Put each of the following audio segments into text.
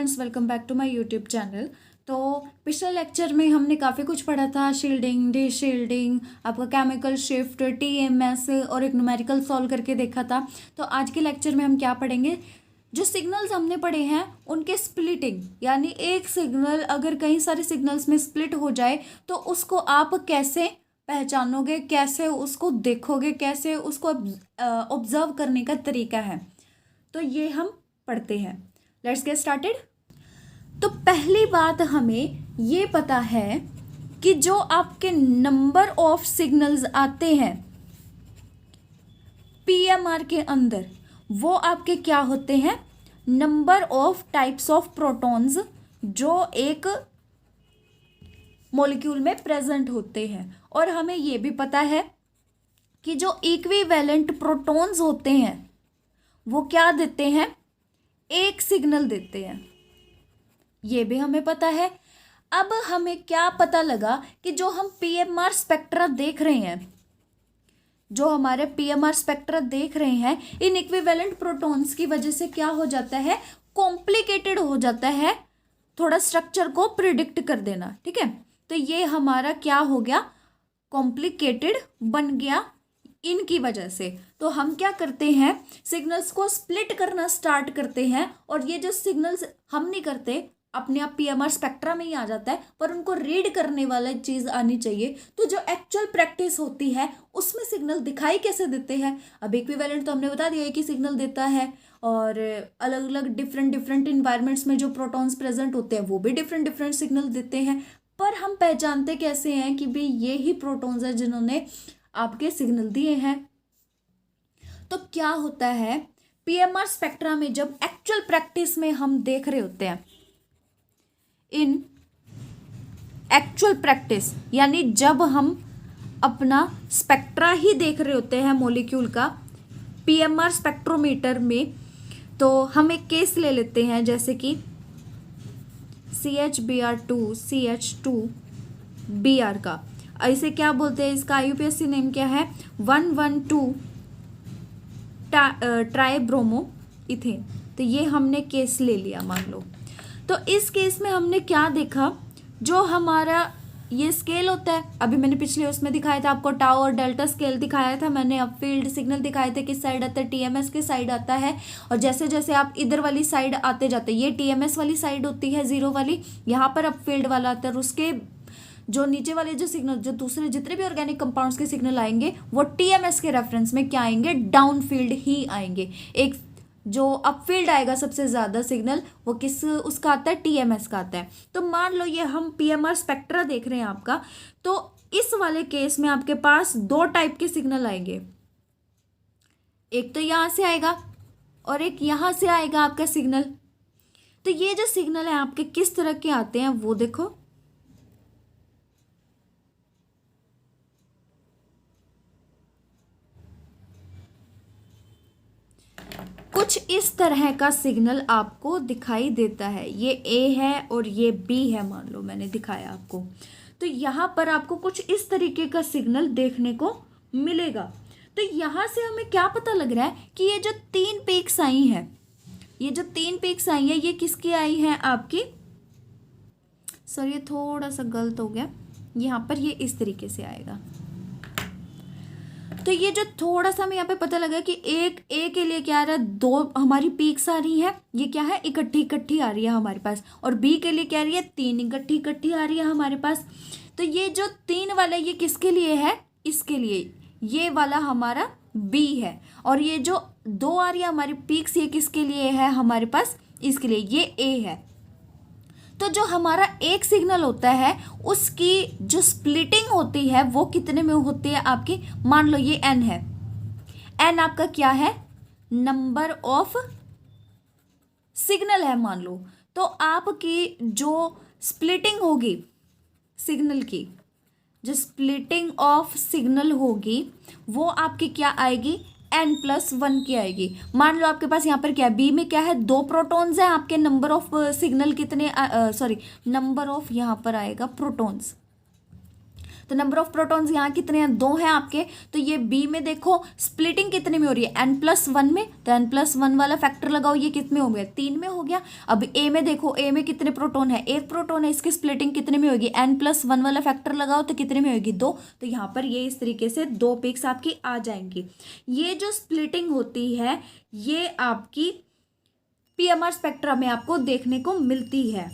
Friends, welcome back to my YouTube channel. तो पिछले lecture में हमने काफ़ी कुछ पढ़ा था, शील्डिंग, डी शील्डिंग, आपका केमिकल शिफ्ट, टीएमएस और एक न्यूमेरिकल सॉल्व करके देखा था। तो आज के लेक्चर में हम क्या पढ़ेंगे, जो सिग्नल्स हमने पढ़े हैं उनके स्प्लिटिंग, यानी एक सिग्नल अगर कई सारे सिग्नल्स में स्प्लिट हो जाए तो उसको आप कैसे पहचानोगे, कैसे उसको देखोगे, कैसे उसको ऑब्जर्व करने का तरीका है, तो ये हम पढ़ते हैं। Let's get started. तो पहली बात हमें ये पता है कि जो आपके नंबर ऑफ सिग्नल्स आते हैं पीएमआर के अंदर, वो आपके क्या होते हैं, number of types of protons जो एक मॉलिक्यूल में प्रेजेंट होते हैं। और हमें ये भी पता है कि जो इक्विवेलेंट प्रोटॉन्स होते हैं वो क्या देते हैं, एक सिग्नल देते हैं, ये भी हमें पता है। अब हमें क्या पता लगा कि जो हम पीएमआर स्पेक्ट्रा देख रहे हैं, जो हमारे पीएमआर स्पेक्ट्रा देख रहे हैं, इन इक्विवेलेंट प्रोटॉन्स की वजह से क्या हो जाता है, कॉम्प्लिकेटेड हो जाता है थोड़ा स्ट्रक्चर को प्रिडिक्ट कर देना। ठीक है, तो ये हमारा क्या हो गया, कॉम्प्लिकेटेड बन गया इनकी वजह से। तो हम क्या करते हैं, सिग्नल्स को स्प्लिट करना स्टार्ट करते हैं, और ये जो सिग्नल्स हम नहीं करते, अपने आप पीएमआर स्पेक्ट्रा में ही आ जाता है, पर उनको रीड करने वाला चीज़ आनी चाहिए। तो जो एक्चुअल प्रैक्टिस होती है उसमें सिग्नल दिखाई कैसे देते हैं। अब इक्विवेलेंट तो हमने बता दिया है कि सिग्नल देता है, और अलग अलग डिफरेंट इन्वायरमेंट्स में जो प्रोटॉन्स प्रेजेंट होते हैं वो भी डिफरेंट सिग्नल देते हैं। पर हम पहचानते कैसे हैं कि भाई ये ही प्रोटॉन्स हैं जिन्होंने आपके सिग्नल दिए हैं। तो क्या होता है, पीएमआर स्पेक्ट्रा में जब एक्चुअल प्रैक्टिस में हम देख रहे होते हैं, इन एक्चुअल प्रैक्टिस यानी जब हम अपना स्पेक्ट्रा ही देख रहे होते हैं मॉलिक्यूल का पीएमआर स्पेक्ट्रोमीटर में, तो हम एक केस ले लेते हैं जैसे कि CHBr2 CH2Br का। इसे क्या बोलते हैं, इसका IUPAC नेम क्या है, 112 ट्राइब्रोमो इथेन। तो ये हमने केस ले लिया मान लो। तो इस केस में हमने क्या देखा, जो हमारा ये स्केल होता है, अभी मैंने पिछले उसमें दिखाया था आपको, टाउ और डेल्टा स्केल दिखाया था मैंने। अब फील्ड सिग्नल दिखाए थे किस साइड आता है, TMS की साइड आता है। और जैसे जैसे आप इधर वाली साइड आते जाते, ये TMS वाली साइड होती है जीरो वाली, यहाँ पर अब फील्ड वाला आता है। और उसके जो नीचे वाले जो सिग्नल, जो दूसरे जितने भी ऑर्गेनिक कंपाउंड्स के सिग्नल आएंगे वो TMS के रेफरेंस में क्या आएंगे, डाउन फील्ड ही आएंगे। एक जो अपफील्ड आएगा सबसे ज़्यादा सिग्नल, वो किस उसका आता है, TMS का आता है। तो मान लो ये हम पीएमआर स्पेक्ट्रा देख रहे हैं आपका, तो इस वाले केस में आपके पास दो टाइप के सिग्नल आएंगे, एक तो यहाँ से आएगा और एक यहाँ से आएगा आपका सिग्नल। तो ये जो सिग्नल है आपके किस तरह के आते हैं वो देखो, कुछ इस तरह का सिग्नल आपको दिखाई देता है। ये A है और ये B है, मान लो मैंने दिखाया आपको। तो यहाँ पर आपको कुछ इस तरीके का सिग्नल देखने को मिलेगा। तो यहाँ से हमें क्या पता लग रहा है कि ये जो तीन पीक्स आई हैं, ये जो तीन पीक्स आई हैं, ये किसकी आई हैं आपकी, सॉरी ये थोड़ा सा गलत हो गया, यहाँ पर ये इस तरीके से आएगा। तो ये जो थोड़ा सा हमें यहाँ पे पता लगा कि एक ए के लिए क्या आ रहा है, दो हमारी पीक्स आ रही है, ये क्या है, इकट्ठी आ रही है हमारे पास। और बी के लिए क्या आ रही है, तीन इकट्ठी आ रही है हमारे पास। तो ये जो तीन वाला ये किसके लिए है, इसके लिए, ये वाला हमारा बी है। और ये जो दो आ रही है हमारी पीक्स, ये किसके लिए है हमारे पास, इसके लिए, ये ए है। तो जो हमारा एक सिग्नल होता है उसकी जो स्प्लिटिंग होती है वो कितने में होती है आपकी, मान लो ये n है, n आपका क्या है, नंबर ऑफ सिग्नल है मान लो। तो आपकी जो स्प्लिटिंग होगी सिग्नल की, जो स्प्लिटिंग ऑफ सिग्नल होगी वो आपकी क्या आएगी, n+1 की आएगी। मान लो आपके पास यहाँ पर क्या है, बी में क्या है, दो प्रोटॉन्स हैं आपके, नंबर ऑफ सिग्नल कितने, सॉरी नंबर ऑफ यहाँ पर आएगा प्रोटॉन्स। तो नंबर ऑफ प्रोटॉन्स यहाँ कितने हैं, 2 हैं आपके। तो ये बी में देखो स्प्लिटिंग कितने में हो रही है, n+1 में, तो n+1 वाला फैक्टर लगाओ, ये कितने हो गया, 3 में हो गया। अब ए में देखो, ए में कितने प्रोटॉन है, 1 प्रोटॉन है, इसकी स्प्लिटिंग कितने में होगी, n+1 वाला फैक्टर लगाओ तो कितने में होगी, 2। तो यहाँ पर ये इस तरीके से 2 पिक्स आपकी आ जाएंगी। ये जो स्प्लिटिंग होती है ये आपकी पीएमआर स्पेक्ट्रा में आपको देखने को मिलती है।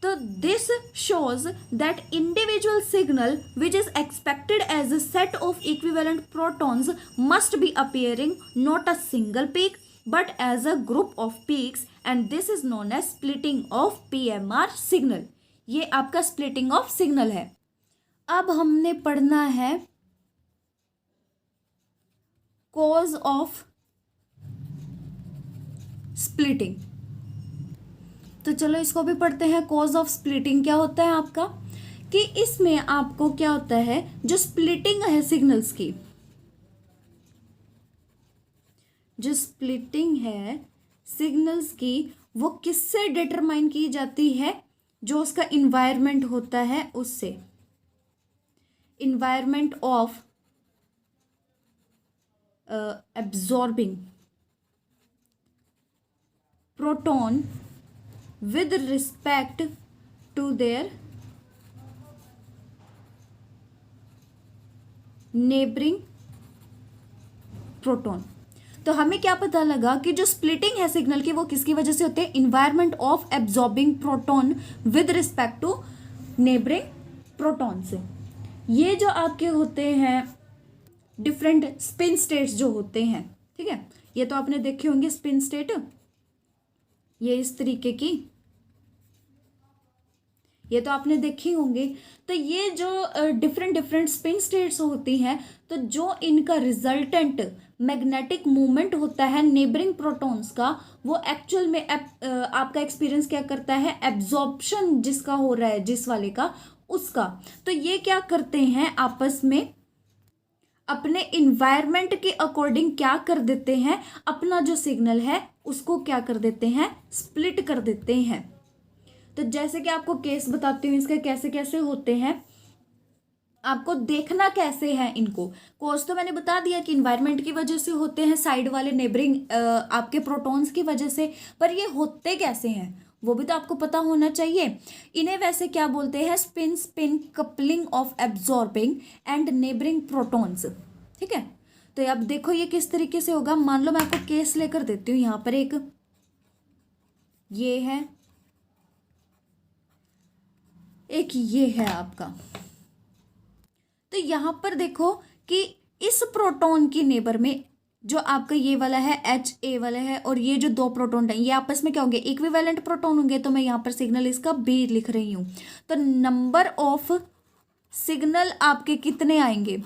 तो this shows that individual signal which is expected as a set of equivalent protons must be appearing not a single peak but as a group of peaks, and this is known as splitting of PMR signal। ये आपका splitting of signal है। अब हमने पढ़ना है cause of splitting। तो चलो इसको भी पढ़ते हैं। कॉज ऑफ स्प्लिटिंग क्या होता है आपका, कि इसमें आपको क्या होता है, जो स्प्लिटिंग है सिग्नल्स की, जो स्प्लिटिंग है सिग्नल्स की वो किससे डिटरमाइन की जाती है, जो उसका इन्वायरमेंट होता है उससे। Environment of absorbing proton with respect to their neighboring proton। तो हमें क्या पता लगा कि जो स्प्लिटिंग है सिग्नल की वो किसकी वजह से होते हैं, environment of absorbing proton with respect to neighbouring proton से। ये जो आपके होते हैं डिफरेंट स्पिन स्टेट्स जो होते हैं, ठीक है, ये तो आपने देखे होंगे स्पिन स्टेट, ये इस तरीके की, ये तो आपने देखी होंगी। तो ये जो डिफरेंट स्पिन स्टेट्स होती हैं, तो जो इनका रिजल्टेंट मैग्नेटिक मूवमेंट होता है नेबरिंग प्रोटॉन्स का, वो एक्चुअल में आपका एक्सपीरियंस क्या करता है, एब्जॉर्प्शन जिसका हो रहा है जिस वाले का उसका। तो ये क्या करते हैं आपस में अपने इन्वायरमेंट के अकॉर्डिंग क्या कर देते हैं, अपना जो सिग्नल है उसको क्या कर देते हैं, स्प्लिट कर देते हैं। तो जैसे कि आपको केस बताती हूँ इसके कैसे कैसे होते हैं, आपको देखना कैसे है इनको। कोर्स तो मैंने बता दिया कि इन्वायरमेंट की वजह से होते हैं, साइड वाले नेबरिंग आपके प्रोटॉन्स की वजह से, पर ये होते कैसे हैं वो भी तो आपको पता होना चाहिए। इन्हें वैसे क्या बोलते हैं, spin spin coupling of absorbing and neighbouring protons, ठीक है। तो अब देखो ये किस तरीके से होगा, मान लो मैं आपको केस लेकर देती हूँ, यहाँ पर एक ये है, एक ये है आपका। तो यहां पर देखो कि इस प्रोटॉन की नेबर में जो आपका ये वाला है HA वाला है और ये जो 2 प्रोटॉन है ये आपस में क्या होंगे, इक्विवेलेंट प्रोटॉन होंगे। तो मैं यहाँ पर सिग्नल इसका B लिख रही हूँ। तो नंबर ऑफ सिग्नल आपके कितने आएंगे,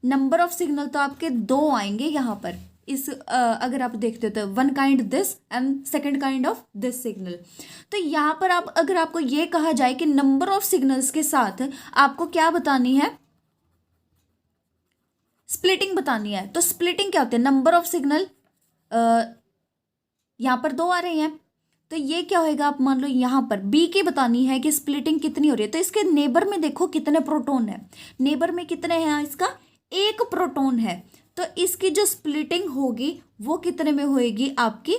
नंबर ऑफ सिग्नल तो आपके 2 आएंगे यहाँ पर। इस अगर आप देखते हो तो one kind this and second kind of this signal. तो यहाँ पर आप अगर आपको ये कहा जाए कि नंबर ऑफ सिग्नल्स के साथ आपको क्या बतानी है, स्प्लिटिंग बतानी है, तो स्प्लिटिंग क्या होती है, नंबर ऑफ सिग्नल यहाँ पर 2 आ रहे हैं, तो ये क्या होएगा, आप मान लो यहाँ पर बी की बतानी है कि स्प्लिटिंग कितनी हो रही है। तो इसके नेबर में देखो कितने प्रोटॉन है, नेबर में कितने हैं, इसका 1 प्रोटॉन है। तो इसकी जो स्प्लिटिंग होगी वो कितने में होएगी आपकी,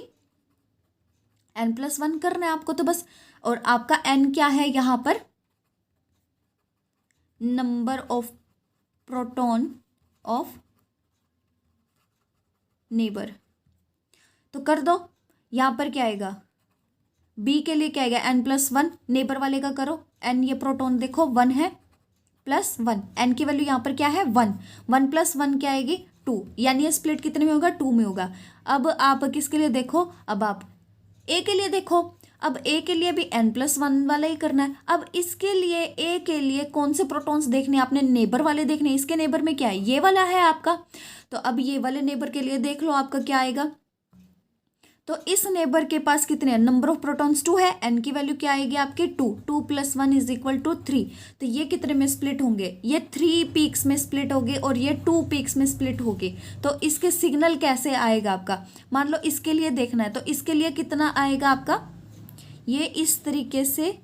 n+1 करना है आपको तो बस। और आपका n क्या है यहाँ पर, number of proton of neighbour. तो कर दो, यहाँ पर क्या आएगा, b के लिए क्या आएगा, n+1, नेबर वाले का करो, n ये प्रोटॉन देखो 1 है +1, n की वैल्यू यहाँ पर क्या है 1, 1 + 1 क्या आएगी 2, यानी ये स्प्लिट कितने में होगा, 2 में होगा। अब आप किसके लिए देखो, अब आप a के लिए देखो, अब a के लिए भी n+1 वाला ही करना है। अब इसके लिए a के लिए कौन से प्रोटॉन्स देखने हैं आपने, नेबर वाले देखने। इसके नेबर में क्या है, ये वाला है आपका। तो अब ये वाले नेबर के लिए देख लो आपका क्या आएगा। तो इस नेबर के पास कितने हैं, नंबर ऑफ प्रोटॉन्स 2 है, n की वैल्यू क्या आएगी आपकी 2, 2 + 1 = 3। तो ये कितने में स्प्लिट होंगे, ये 3 पीक्स में स्प्लिट होंगे और ये 2 पीक्स में स्प्लिट होंगे। तो इसके सिग्नल कैसे आएगा आपका, मान लो इसके लिए देखना है, तो इसके लिए कितना आएगा आपका, ये इस तरीके से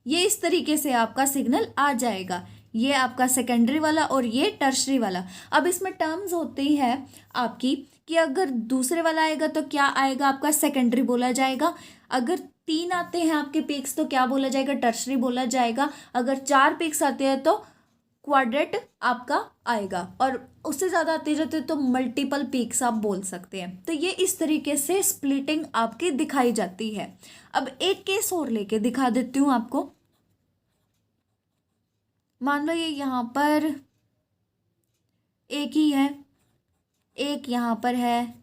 ये इस तरीके से आपका सिग्नल आ जाएगा। ये आपका सेकेंडरी वाला और ये टर्शरी वाला। अब इसमें टर्म्स होती है आपकी कि अगर दूसरे वाला आएगा तो क्या आएगा, आपका सेकेंडरी बोला जाएगा। अगर 3 आते हैं आपके पिक्स तो क्या बोला जाएगा, टर्शरी बोला जाएगा। अगर 4 पिक्स आते हैं तो क्वाड्रेट आपका आएगा, और उससे ज़्यादा आते जाते तो मल्टीपल पीक्स आप बोल सकते हैं। तो ये इस तरीके से स्प्लिटिंग आपकी दिखाई जाती है। अब एक केस और लेके दिखा देती हूँ आपको। मान लो ये यहाँ पर एक ही है, एक यहाँ पर है,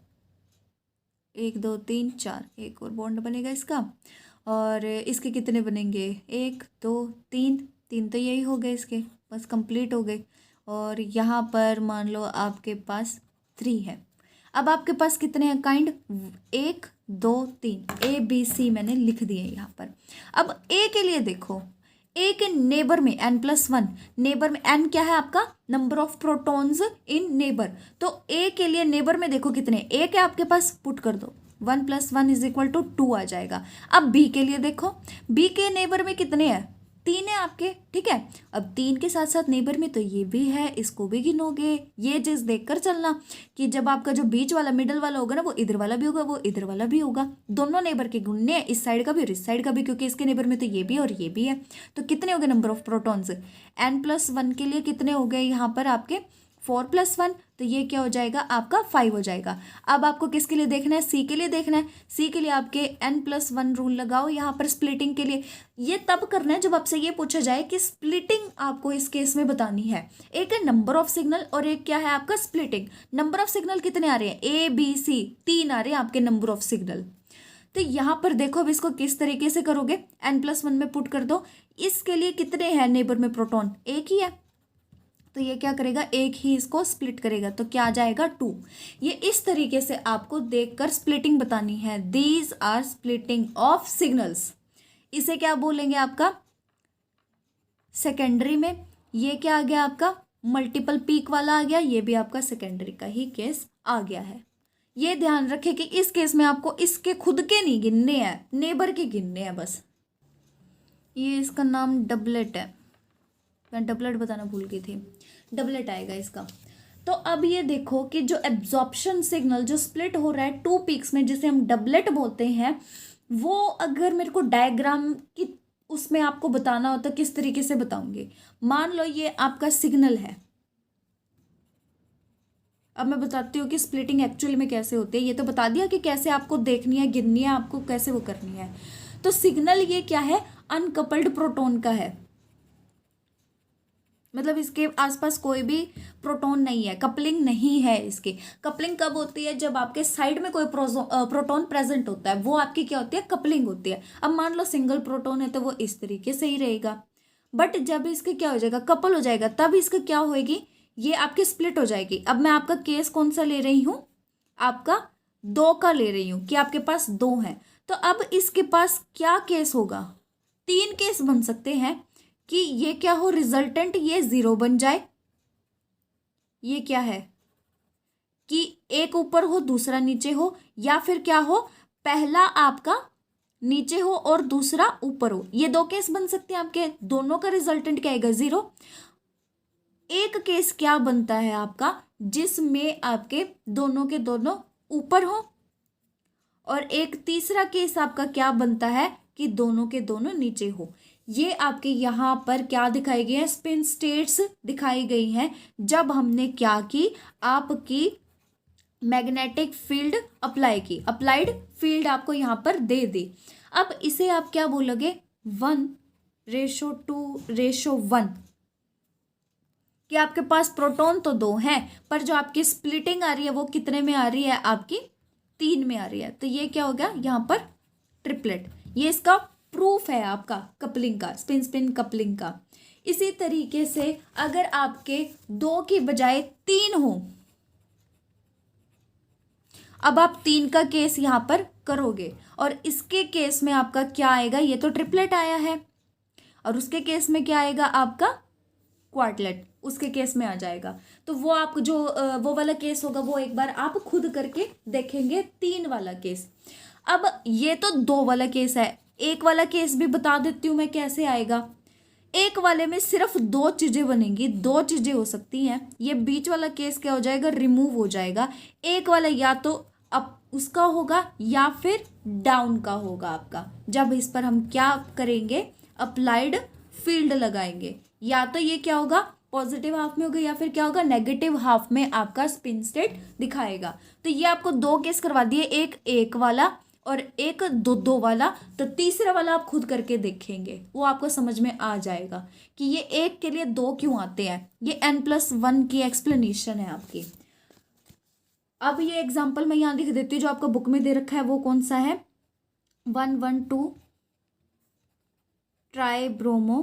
1 2 3 4, एक और बॉन्ड बनेगा इसका। और इसके कितने बनेंगे, 1 2 3, 3 तो यही हो गए इसके, बस कंप्लीट हो गए। और यहाँ पर मान लो आपके पास 3 है। अब आपके पास कितने हैं काइंड, 1 2 3, ABC मैंने लिख दिए यहाँ पर। अब ए के लिए देखो, ए के नेबर में n+1, नेबर में n क्या है आपका, number of protons in neighbour. तो ए के लिए नेबर में देखो कितने, एक है आपके पास, पुट कर दो, 1 + 1 = 2 आ जाएगा। अब बी के लिए देखो, बी के नेबर में कितने हैं, 3 है आपके, ठीक है। अब 3 के साथ साथ नेबर में तो ये भी है, इसको भी गिनोगे। ये चीज़ देखकर चलना कि जब आपका जो बीच वाला मिडल वाला होगा ना, वो इधर वाला भी होगा, वो इधर वाला भी होगा। दोनों नेबर के गुणने हैं, इस साइड का भी और इस साइड का भी, क्योंकि इसके नेबर में तो ये भी और ये भी है। तो कितने हो गए नंबर ऑफ प्रोटॉन्स, n+1 के लिए कितने हो गए यहाँ पर आपके, 4 + 1, तो ये क्या हो जाएगा आपका 5 हो जाएगा। अब आपको किसके लिए देखना है, सी के लिए देखना है। सी के लिए आपके n+1 रूल लगाओ यहाँ पर स्प्लिटिंग के लिए। ये तब करना है जब आपसे ये पूछा जाए कि स्प्लिटिंग आपको इस केस में बतानी है। एक है नंबर ऑफ सिग्नल और एक क्या है आपका स्प्लिटिंग। नंबर ऑफ सिग्नल कितने आ रहे हैं, ABC 3 आ रहे हैं आपके नंबर ऑफ सिग्नल। तो यहाँ पर देखो अब इसको किस तरीके से करोगे, n+1 में पुट कर दो। इसके लिए कितने हैं नेबर में प्रोटॉन, एक ही है, तो ये क्या करेगा, एक ही इसको स्प्लिट करेगा, तो क्या आ जाएगा 2। ये इस तरीके से आपको देखकर स्प्लिटिंग बतानी है। These are splitting of signals. इसे क्या बोलेंगे आपका सेकेंडरी में। ये क्या आ गया आपका मल्टीपल पीक वाला आ गया, ये भी आपका सेकेंडरी का ही केस आ गया है। ये ध्यान रखें कि इस केस में आपको इसके खुद के नहीं गिनने हैं, नेबर के गिनने हैं बस। ये इसका नाम डबलेट है, मैं डबलेट बताना भूल गई थी, डबलेट आएगा इसका। तो अब ये देखो कि जो एब्जॉर्प्शन सिग्नल जो स्प्लिट हो रहा है 2 पीक्स में, जिसे हम डबलेट बोलते हैं, वो अगर मेरे को डायग्राम की उसमें आपको बताना हो तो किस तरीके से बताऊंगी। मान लो ये आपका सिग्नल है। अब मैं बताती हूँ कि स्प्लिटिंग एक्चुअली में कैसे होती है। ये तो बता दिया कि कैसे आपको देखनी है, गिननी है, आपको कैसे वो करनी है। तो सिग्नल ये क्या है, अनकपल्ड प्रोटॉन का है, मतलब इसके आसपास कोई भी प्रोटॉन नहीं है, कपलिंग नहीं है इसकी। कपलिंग कब होती है, जब आपके साइड में कोई प्रोटॉन प्रेजेंट होता है, वो आपकी क्या होती है, कपलिंग होती है। अब मान लो सिंगल प्रोटॉन है तो वो इस तरीके से ही रहेगा, बट जब इसके क्या हो जाएगा, कपल हो जाएगा, तब इसका क्या होएगी, ये आपकी स्प्लिट हो जाएगी। अब मैं आपका केस कौन सा ले रही हूँ, आपका 2 का ले रही हूँ कि आपके पास 2 हैं। तो अब इसके पास क्या केस होगा, 3 केस बन सकते हैं कि ये क्या हो, रिजल्टेंट ये 0 बन जाए। ये क्या है कि एक ऊपर हो दूसरा नीचे हो, या फिर क्या हो, पहला आपका नीचे हो और दूसरा ऊपर हो। ये 2 केस बन सकते हैं आपके, दोनों का रिजल्टेंट क्या आएगा, 0। एक केस क्या बनता है आपका, जिसमें आपके दोनों के दोनों ऊपर हो, और एक तीसरा केस आपका क्या बनता है कि दोनों के दोनों नीचे हो। ये आपके यहाँ पर क्या दिखाई गई है, स्पिन स्टेट्स दिखाई गई हैं, जब हमने क्या की, आपकी मैग्नेटिक फील्ड अप्लाई की, अप्लाइड फील्ड आपको यहाँ पर दे दी। अब इसे आप क्या बोलोगे, 1:2:1, कि आपके पास प्रोटॉन तो 2 हैं, पर जो आपकी स्प्लिटिंग आ रही है वो कितने में आ रही है, आपकी 3 में आ रही है। तो ये क्या हो गया यहाँ पर ट्रिपलेट। ये इसका प्रूफ है आपका कपलिंग का, स्पिन स्पिन कपलिंग का। इसी तरीके से अगर आपके 2 की बजाय 3 हो, अब आप 3 का केस यहाँ पर करोगे, और इसके केस में आपका क्या आएगा, ये तो ट्रिपलेट आया है, और उसके केस में क्या आएगा आपका क्वार्टलेट, उसके केस में आ जाएगा। तो वो आप जो वो वाला केस होगा वो एक बार आप खुद करके देखेंगे, 3 वाला केस। अब ये तो 2 वाला केस है, एक वाला केस भी बता देती हूँ मैं कैसे आएगा। एक वाले में सिर्फ दो चीजें बनेंगी, दो चीजें हो सकती हैं। ये बीच वाला केस क्या हो जाएगा, रिमूव हो जाएगा। एक वाला या तो अप उसका होगा या फिर डाउन का होगा आपका। जब इस पर हम क्या करेंगे, अप्लाइड फील्ड लगाएंगे, या तो ये क्या होगा, पॉजिटिव हाफ में होगा, या फिर क्या होगा, नेगेटिव हाफ में आपका स्पिन स्टेट दिखाएगा। तो ये आपको दो केस करवा दिए, एक एक वाला और एक दो दो वाला। तो तीसरा वाला आप खुद करके देखेंगे, वो आपको समझ में आ जाएगा कि ये एक के लिए दो क्यों आते हैं। ये n+1 की एक्सप्लेनेशन है आपकी। अब ये एग्जाम्पल मैं यहाँ लिख देती हूँ, जो आपको बुक में दे रखा है वो कौन सा है, 112 try bromo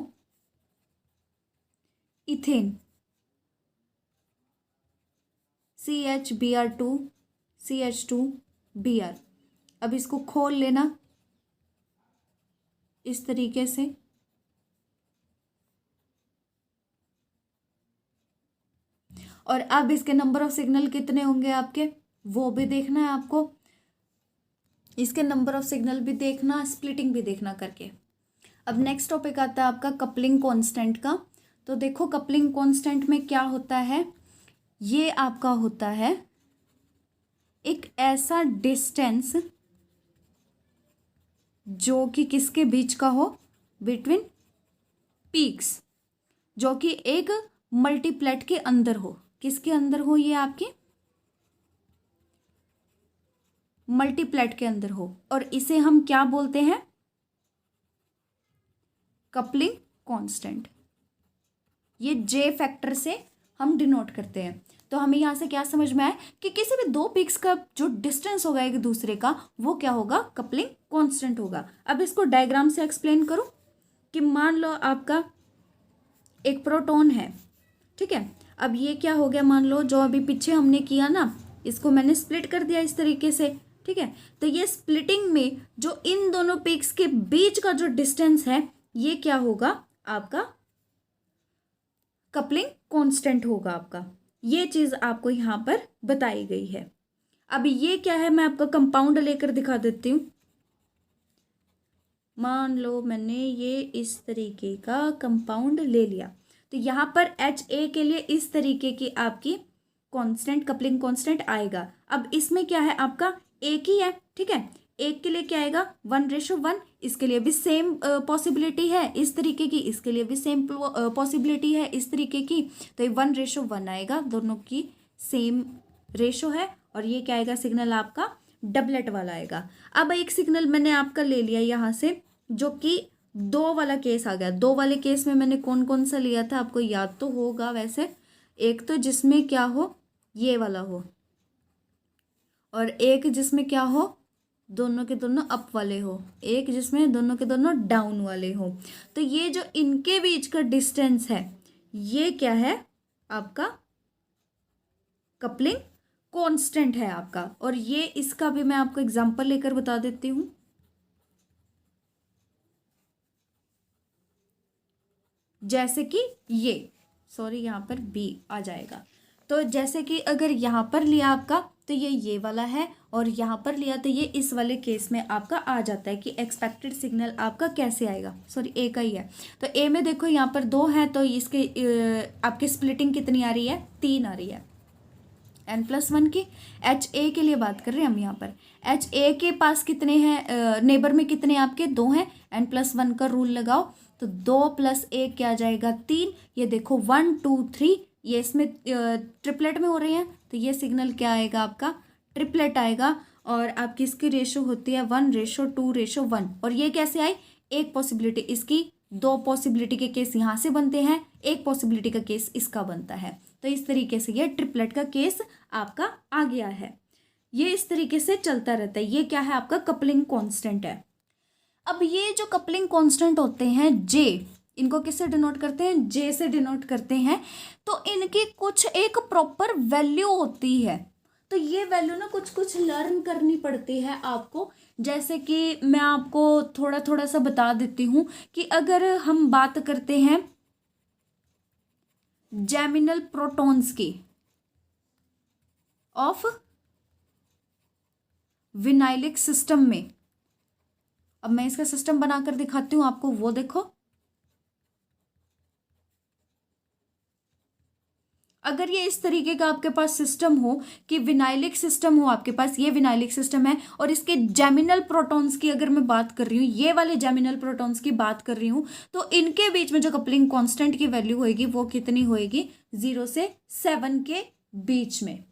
ethane CHBr2 CH2Br। अब इसको खोल लेना इस तरीके से। और अब इसके नंबर ऑफ सिग्नल कितने होंगे आपके, वो भी देखना है आपको। इसके नंबर ऑफ सिग्नल भी देखना, स्प्लिटिंग भी देखना करके। अब नेक्स्ट टॉपिक आता है आपका कपलिंग कांस्टेंट का। तो देखो कपलिंग कांस्टेंट में क्या होता है, ये आपका होता है एक ऐसा डिस्टेंस जो कि किसके बीच का हो, बिटवीन पीक्स, जो कि एक मल्टीप्लेट के अंदर हो। किसके अंदर हो, ये आपकी मल्टीप्लेट के अंदर हो। और इसे हम क्या बोलते हैं, कपलिंग कांस्टेंट। ये जे फैक्टर से हम डिनोट करते हैं। तो हमें यहाँ से क्या समझ में आया कि किसी भी दो पिक्स का जो डिस्टेंस होगा एक दूसरे का, वो क्या होगा, कपलिंग कांस्टेंट होगा। अब इसको डायग्राम से एक्सप्लेन करूं कि मान लो आपका एक प्रोटॉन है, ठीक है। अब ये क्या हो गया, मान लो जो अभी पीछे हमने किया ना, इसको मैंने स्प्लिट कर दिया इस तरीके से, ठीक है। तो ये स्प्लिटिंग में जो इन दोनों पिक्स के बीच का जो डिस्टेंस है, ये क्या होगा आपका, कपलिंग कांस्टेंट होगा आपका। ये चीज आपको यहां पर बताई गई है। अब ये क्या है, मैं आपका कंपाउंड लेकर दिखा देती हूं। मान लो मैंने ये इस तरीके का कंपाउंड ले लिया, तो यहां पर HA के लिए इस तरीके की आपकी कांस्टेंट, कपलिंग कांस्टेंट आएगा। अब इसमें क्या है, आपका एक ही है, ठीक है। एक के लिए क्या आएगा, 1:1। इसके लिए भी सेम पॉसिबिलिटी है इस तरीके की, इसके लिए भी सेम पॉसिबिलिटी है इस तरीके की। तो ये 1:1 आएगा, दोनों की सेम रेशो है। और ये क्या आएगा, सिग्नल आपका डबलेट वाला आएगा। अब एक सिग्नल मैंने आपका ले लिया यहाँ से, जो कि दो वाला केस आ गया। दो वाले केस में मैंने कौन कौन सा लिया था, आपको याद तो होगा वैसे। एक तो जिसमें क्या हो, ये वाला हो, और एक जिसमें क्या हो, दोनों के दोनों अप वाले हो, एक जिसमें दोनों के दोनों डाउन वाले हो। तो ये जो इनके बीच का डिस्टेंस है, ये क्या है आपका, कपलिंग कांस्टेंट है आपका। और ये इसका भी मैं आपको एग्जांपल लेकर बता देती हूं। जैसे कि ये, सॉरी यहाँ पर बी आ जाएगा। तो जैसे कि अगर यहाँ पर लिया आपका, तो ये वाला है, और यहाँ पर लिया तो ये इस वाले केस में आपका आ जाता है कि एक्सपेक्टेड सिग्नल आपका कैसे आएगा। सॉरी ए का ही है। तो ए में देखो यहाँ पर 2 है, तो इसके आपकी स्प्लिटिंग कितनी आ रही है, 3 आ रही है, n+1 की। HA के लिए बात कर रहे हैं हम यहाँ पर। HA के पास कितने हैं, नेबर में कितने आपके, 2 हैं। n+1 का रूल लगाओ, तो 2 + 1 क्या आ जाएगा, 3। ये देखो 1 2 3, ये इसमें ट्रिपलेट में हो रहे हैं, तो ये सिग्नल क्या आएगा आपका, ट्रिपलेट आएगा। और आपकी इसकी रेशो होती है 1:2:1। और ये कैसे आई, एक पॉसिबिलिटी इसकी, 2 पॉसिबिलिटी के केस यहाँ से बनते हैं, एक पॉसिबिलिटी का केस इसका बनता है। तो इस तरीके से ये ट्रिपलेट का केस आपका आ गया है। ये इस तरीके से चलता रहता है। ये क्या है, आपका कपलिंग कांस्टेंट है। अब ये जो कपलिंग कांस्टेंट होते हैं जे, इनको किससे डिनोट करते हैं, जे से डिनोट करते हैं। तो इनकी कुछ एक प्रॉपर वैल्यू होती है। तो ये वैल्यू ना कुछ कुछ लर्न करनी पड़ती है आपको। जैसे कि मैं आपको थोड़ा थोड़ा सा बता देती हूँ कि अगर हम बात करते हैं जेमिनल प्रोटॉन्स की ऑफ विनाइलिक सिस्टम में, अब मैं इसका सिस्टम बनाकर दिखाती हूँ आपको, वो देखो। अगर ये इस तरीके का आपके पास सिस्टम हो कि विनाइलिक सिस्टम हो आपके पास, ये विनाइलिक सिस्टम है और इसके जेमिनल प्रोटॉन्स की अगर मैं बात कर रही हूँ, ये वाले जेमिनल प्रोटॉन्स की बात कर रही हूँ, तो इनके बीच में जो कपलिंग कांस्टेंट की वैल्यू होएगी वो कितनी होएगी, 0 से 7 के बीच में।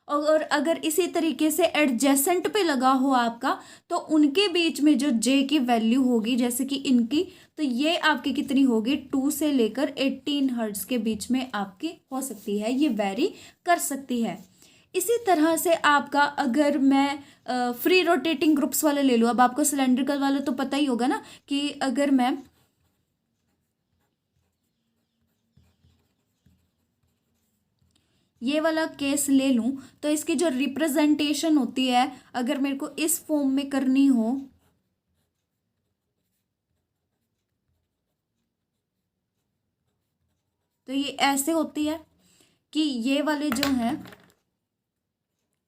और अगर इसी तरीके से एडजेसेंट पे लगा हो आपका, तो उनके बीच में जो जे की वैल्यू होगी, जैसे कि इनकी, तो ये आपकी कितनी होगी, 2 से लेकर 18 हर्ट्ज के बीच में आपकी हो सकती है, ये वेरी कर सकती है। इसी तरह से आपका, अगर मैं फ्री रोटेटिंग ग्रुप्स वाले ले लूँ, अब आपको सिलेंड्रिकल वाले तो पता ही होगा ना, कि अगर मैं ये वाला केस ले लूं, तो इसकी जो रिप्रेजेंटेशन होती है, अगर मेरे को इस फॉर्म में करनी हो, तो ये ऐसे होती है कि ये वाले जो हैं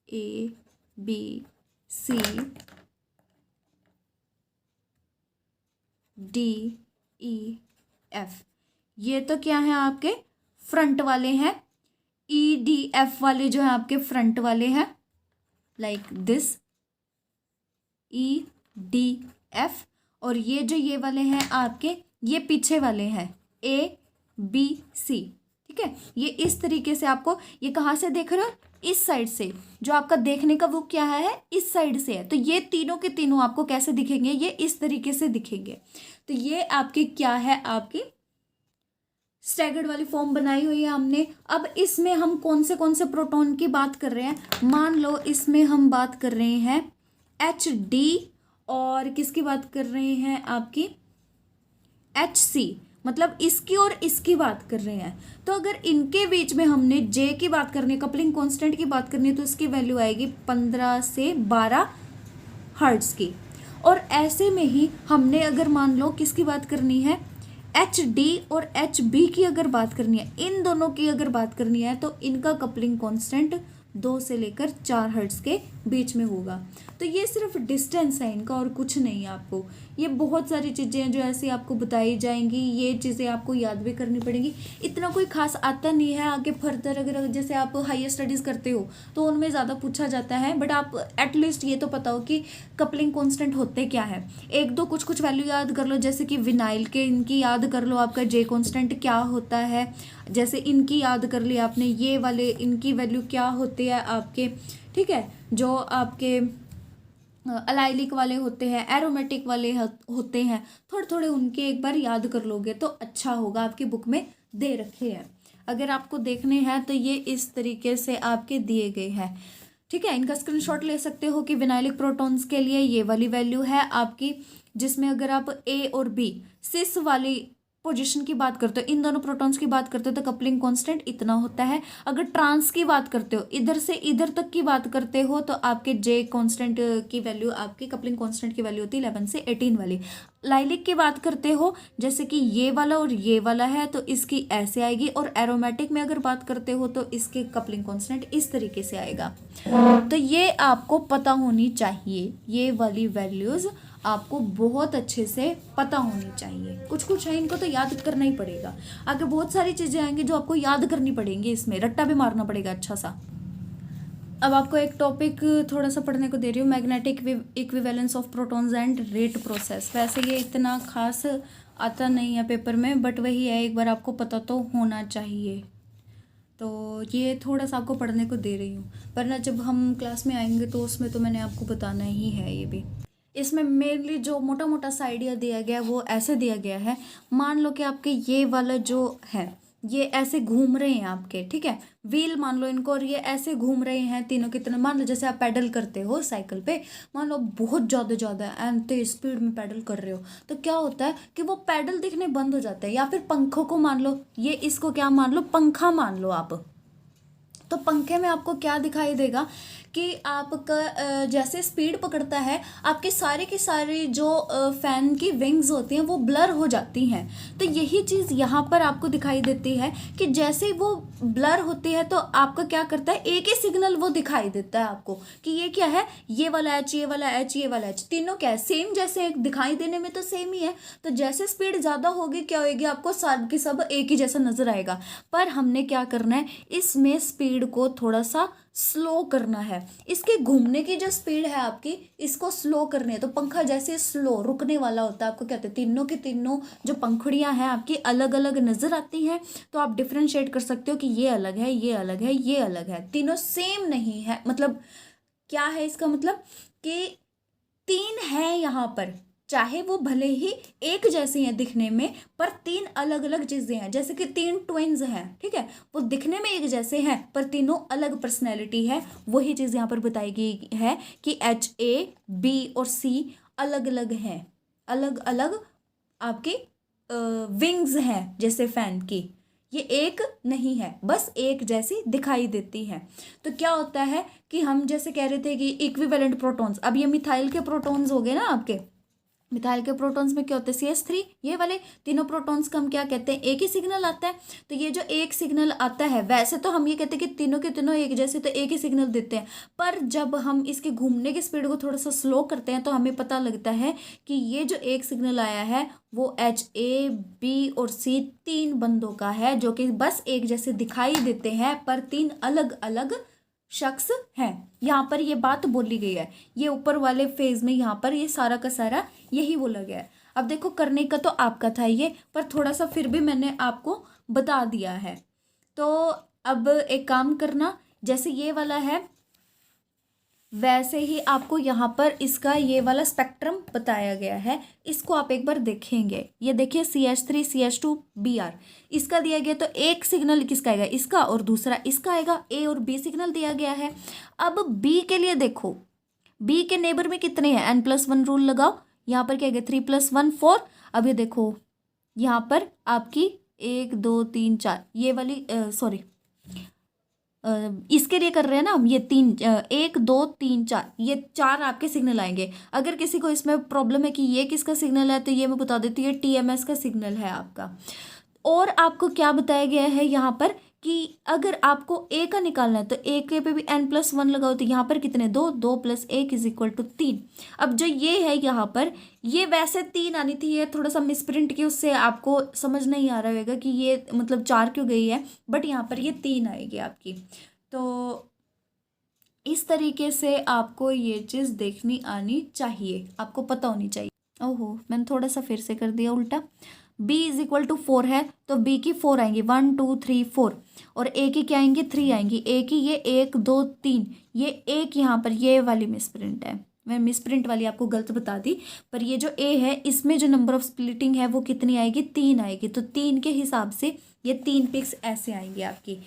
A B C D E F, ये तो क्या है आपके फ्रंट वाले हैं। ई डी एफ वाले जो है आपके फ्रंट वाले हैं, like this E D F. और ये जो ये वाले हैं आपके, ये पीछे वाले हैं ए बी सी, ठीक है। ये इस तरीके से आपको, ये कहाँ से देख रहे हो, इस साइड से, जो आपका देखने का वो क्या है, इस साइड से है। तो ये तीनों के तीनों आपको कैसे दिखेंगे, ये इस तरीके से दिखेंगे। तो ये आपकी क्या है, आपकी स्टैगर्ड वाली फॉर्म बनाई हुई है हमने। अब इसमें हम कौन से प्रोटॉन की बात कर रहे हैं, मान लो इसमें हम बात कर रहे हैं एच डी, और किसकी बात कर रहे हैं, आपकी एच सी, मतलब इसकी और इसकी बात कर रहे हैं। तो अगर इनके बीच में हमने जे की बात करनी है, कपलिंग कांस्टेंट की बात करनी है, तो इसकी वैल्यू आएगी 15 से 12 हर्ट्ज की। और ऐसे में ही हमने अगर मान लो किसकी बात करनी है, एच डी और एच बी की अगर बात करनी है, इन दोनों की अगर बात करनी है, तो इनका कपलिंग कांस्टेंट 2 से लेकर 4 हर्ट्ज के बीच में होगा। तो ये सिर्फ डिस्टेंस है इनका और कुछ नहीं है। आपको ये बहुत सारी चीज़ें हैं जो ऐसे आपको बताई जाएंगी, ये चीज़ें आपको याद भी करनी पड़ेंगी। इतना कोई खास आता नहीं है। आगे फर्दर अगर जैसे आप हायर स्टडीज़ करते हो तो उनमें ज़्यादा पूछा जाता है, बट आप एटलीस्ट ये तो पता हो कि कपलिंग कॉन्स्टेंट होते क्या है। एक दो कुछ वैल्यू याद कर लो, जैसे कि विनाइल के इनकी याद कर लो, आपका जे कॉन्स्टेंट क्या होता है, जैसे इनकी याद कर ली आपने, ये वाले इनकी वैल्यू क्या होती है आपके, ठीक है। जो आपके अलाइलिक वाले होते हैं, एरोमेटिक वाले होते हैं, थोड़े थोड़े उनके एक बार याद कर लोगे तो अच्छा होगा। आपकी बुक में दे रखे हैं, अगर आपको देखने हैं तो ये इस तरीके से आपके दिए गए हैं, ठीक है। इनका स्क्रीनशॉट ले सकते हो कि विनाइलिक प्रोटॉन्स के लिए ये वाली वैल्यू है आपकी, जिसमें अगर आप ए और बी सिस वाली पोजीशन की बात करते हो, इन दोनों प्रोटॉन्स की बात करते हो, तो कपलिंग कांस्टेंट इतना होता है। अगर ट्रांस की बात करते हो, इधर से इधर तक की बात करते हो, तो आपके जे कांस्टेंट की वैल्यू, आपकी कपलिंग कांस्टेंट की वैल्यू होती है 11 से 18 वाली। लाइलिक की बात करते हो, जैसे कि ये वाला और ये वाला है, तो इसकी ऐसे आएगी। और एरोमेटिक में अगर बात करते हो तो इसके कपलिंग कांस्टेंट इस तरीके से आएगा। तो ये आपको पता होनी चाहिए, ये वाली वैल्यूज़ आपको बहुत अच्छे से पता होनी चाहिए। कुछ है, इनको तो याद करना ही पड़ेगा। आगे बहुत सारी चीज़ें आएंगी जो आपको याद करनी पड़ेंगी, इसमें रट्टा भी मारना पड़ेगा अच्छा सा। अब आपको एक टॉपिक थोड़ा सा पढ़ने को दे रही हूँ, magnetic equivalence of protons and rate process. वैसे ये इतना खास आता नहीं है पेपर में, बट वही है, एक बार आपको पता तो होना चाहिए। तो ये थोड़ा सा आपको पढ़ने को दे रही हूँ, वरना जब हम क्लास में आएंगे तो उसमें तो मैंने आपको बताना ही है। ये भी इसमें मेनली जो मोटा मोटा सा आइडिया दिया गया है वो ऐसे दिया गया है। मान लो कि आपके ये वाला जो है ये ऐसे घूम रहे हैं आपके, ठीक है, व्हील मान लो इनको, और ये ऐसे घूम रहे हैं तीनों की तरह। मान लो जैसे आप पैडल करते हो साइकिल पे, मान लो बहुत ज़्यादा एंड तेज स्पीड में पैडल कर रहे हो, तो क्या होता है कि वो पैडल दिखने बंद हो जाता है। या फिर पंखों को मान लो, ये इसको क्या मान लो, पंखा मान लो आप, तो पंखे में आपको क्या दिखाई देगा कि आपका जैसे स्पीड पकड़ता है, आपके सारे के सारे जो फ़ैन की विंग्स होती हैं वो ब्लर हो जाती हैं। तो यही चीज़ यहाँ पर आपको दिखाई देती है कि जैसे वो ब्लर होती है तो आपका क्या करता है, एक ही सिग्नल वो दिखाई देता है आपको कि ये क्या है, ये वाला एच, ये वाला एच, ये वाला एच, तीनों क्या है, सेम जैसे दिखाई देने में तो सेम ही है। तो जैसे स्पीड ज़्यादा होगी क्या होगी, आपको सब की सब एक ही जैसा नज़र आएगा। पर हमने क्या करना है, इसमें स्पीड को थोड़ा सा स्लो करना है। इसके घूमने की जो स्पीड है आपकी, इसको स्लो करनी है। तो पंखा जैसे स्लो रुकने वाला होता है, आपको कहते हैं तीनों के तीनों जो पंखुड़ियां हैं आपकी अलग अलग नज़र आती हैं। तो आप डिफ्रेंशिएट कर सकते हो कि ये अलग है, ये अलग है, ये अलग है, तीनों सेम नहीं है। मतलब क्या है इसका मतलब कि तीन है यहाँ पर, चाहे वो भले ही एक जैसी हैं दिखने में, पर तीन अलग अलग चीज़ें हैं। जैसे कि तीन ट्विन्स हैं, ठीक है, वो दिखने में एक जैसे हैं पर तीनों अलग पर्सनैलिटी है। वही चीज़ यहाँ पर बताई गई है कि एच, ए, बी और सी अलग अलग हैं, अलग अलग आपके विंग्स हैं जैसे फैन की। ये एक नहीं है, बस एक जैसी दिखाई देती है। तो क्या होता है कि हम जैसे कह रहे थे कि इक्विवेलेंट प्रोटॉन्स, अब ये मिथाइल के प्रोटॉन्स हो गए ना आपके। मिथाइल के प्रोटॉन्स में क्या होते हैं, CH3, ये वाले तीनों प्रोटॉन्स का हम क्या कहते हैं, एक ही सिग्नल आता है। तो ये जो एक सिग्नल आता है, वैसे तो हम ये कहते हैं कि तीनों के तीनों एक जैसे, तो एक ही सिग्नल देते हैं। पर जब हम इसके घूमने की स्पीड को थोड़ा सा स्लो करते हैं तो हमें पता लगता है कि ये जो एक सिग्नल आया है वो H, A, B और C तीन बंदों का है, जो कि बस एक जैसे दिखाई देते हैं पर तीन अलग अलग शख्स हैं। यहाँ पर ये बात बोली गई है, ये ऊपर वाले फेज में यहाँ पर ये सारा का सारा यही बोला गया है। अब देखो, करने का तो आपका था ये, पर थोड़ा सा फिर भी मैंने आपको बता दिया है। तो अब एक काम करना, जैसे ये वाला है वैसे ही आपको यहाँ पर इसका ये वाला स्पेक्ट्रम बताया गया है। इसको आप एक बार देखेंगे, ये देखिए CH3, CH2, Br, इसका दिया गया। तो एक सिग्नल किसका आएगा, इसका, और दूसरा इसका आएगा। A और B सिग्नल दिया गया है। अब B के लिए देखो, B के नेबर में कितने हैं, n+1 रूल लगाओ। यहाँ पर क्या गया, 3+1 4। अब ये देखो यहाँ पर आपकी 1 2 3 4 ये वाली सॉरी इसके लिए कर रहे हैं ना हम, ये 1 2 3 4, ये 4 आपके सिग्नल आएंगे। अगर किसी को इसमें प्रॉब्लम है कि ये किसका सिग्नल है, तो ये मैं बता देती हूँ, ये TMS का सिग्नल है आपका। और आपको क्या बताया गया है यहाँ पर कि अगर आपको A का निकालना है तो A के पे भी n+1 लगाओ। तो यहाँ पर कितने, 2, 2 + 1 = 3। अब जो ये है यहाँ पर, ये वैसे 3 आनी थी, ये थोड़ा सा मिसप्रिंट की, उससे आपको समझ नहीं आ रहा होगा कि ये मतलब 4 क्यों गई है, बट यहाँ पर ये 3 आएगी आपकी। तो इस तरीके से आपको ये चीज़ देखनी आनी चाहिए, आपको पता होनी चाहिए। ओहो, मैंने थोड़ा सा फिर से कर दिया उल्टा। B = 4 है तो B की 4 आएंगी, 1 2 3 4, और A की क्या आएंगी, 3 आएंगी। A की ये 1 2 3, ये एक यहाँ पर ये वाली मिसप्रिंट है, मैं मिसप्रिंट वाली आपको गलत बता दी। पर ये जो A है, इसमें जो नंबर ऑफ स्प्लिटिंग है वो कितनी आएगी, 3 आएगी। तो 3 के हिसाब से ये 3 पिक्स ऐसे आएंगे आपकी।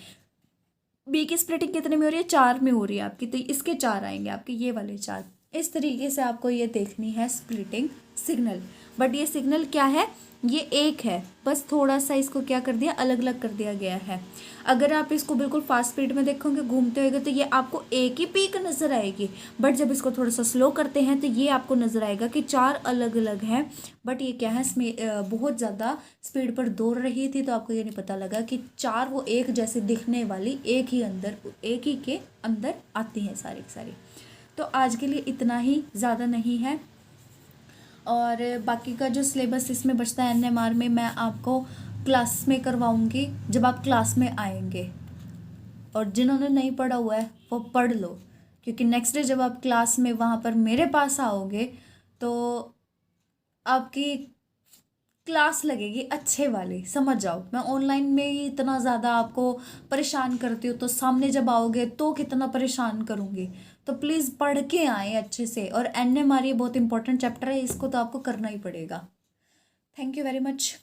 B की स्प्लिटिंग कितने में हो रही है, 4 में हो रही है आपकी, तो इसके 4 आएंगे आपके, ये वाले 4। इस तरीके से आपको ये देखनी है स्प्लिटिंग सिग्नल। बट ये सिग्नल क्या है, ये एक है, बस थोड़ा सा इसको क्या कर दिया, अलग अलग कर दिया गया है। अगर आप इसको बिल्कुल फास्ट स्पीड में देखोगे, घूमते होगे, तो ये आपको एक ही पीक नज़र आएगी। बट जब इसको थोड़ा सा स्लो करते हैं तो ये आपको नज़र आएगा कि 4 अलग अलग हैं। बट ये क्या है, इसमें बहुत ज़्यादा स्पीड पर दौड़ रही थी तो आपको ये नहीं पता लगा कि 4 वो एक जैसे दिखने वाली एक ही के अंदर आती हैं सारी की सारी। तो आज के लिए इतना ही, ज़्यादा नहीं है। और बाकी का जो सिलेबस इसमें बचता है NMR में, मैं आपको क्लास में करवाऊंगी जब आप क्लास में आएंगे। और जिन्होंने नहीं पढ़ा हुआ है वो पढ़ लो, क्योंकि नेक्स्ट डे जब आप क्लास में वहाँ पर मेरे पास आओगे तो आपकी क्लास लगेगी अच्छे वाली, समझ जाओ। मैं ऑनलाइन में ही इतना ज़्यादा आपको परेशान करती हूँ, तो सामने जब आओगे तो कितना परेशान करूँगी। तो प्लीज़ पढ़ के आए अच्छे से। और NMR ये बहुत इंपॉर्टेंट चैप्टर है, इसको तो आपको करना ही पड़ेगा। Thank you very much.